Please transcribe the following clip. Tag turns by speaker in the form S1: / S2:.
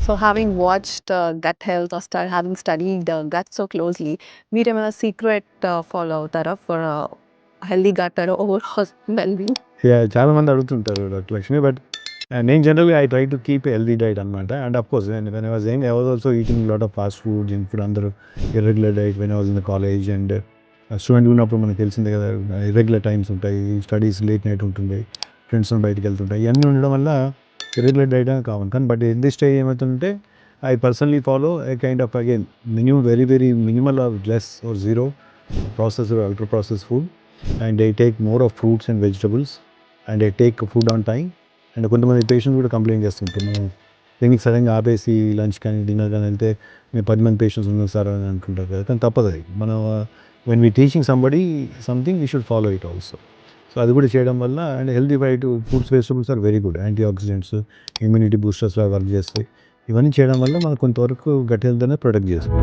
S1: So having watched gut health or having studied gut so closely, మీరేమైనా secret follow అవుతారా for healthy gut and overall wellbeing?
S2: చాలా మంది అడుగుతుంటారు doctor Lakshmi. But నేను జనరల్గా I try to keep healthy diet అనమాట. And of course when I was young I was also eating lot of fast food, junk food, అందరూ irregular diet when I was in the college. And student ఉన్నప్పుడు మనకు తెలిసిందే కదా, irregular times ఉంటాయి, studies late night ఉంటుంది, ఫ్రెండ్స్తో బయటకు వెళ్తుంటాయి, ఇవన్నీ ఉండడం వల్ల ఇర్రెగ్యులర్ డైట్ అనేది కామన్. కానీ బట్ ఇన్ దిస్ స్టేజ్ ఏమవుతుందంటే I personally follow a kind of again very minimal or less or zero processed or ultra processed food, and I take more of fruits and vegetables, and I take food on time. And కొంతమంది patients కూడా complaint చేస్తుంటారు, మేము clinic సడన్గా ఆపేసి lunch కానీ dinner కానీ వెళ్తే మేము 10 మంది పేషెంట్స్ ఉన్నాం సార్ అని అనుకుంటారు కదా. కానీ తప్పదు, అది మనం when we teaching somebody something we should follow it also. So అది కూడా చేయడం వల్ల, and healthy diet, fruits vegetables are very good, antioxidants, immunity బూస్టర్స్లా వర్క్ చేస్తాయి. ఇవన్నీ చేయడం వల్ల మనం కొంతవరకు గట్ హెల్త్ అనేది ప్రొటెక్ట్ చేస్తుంది.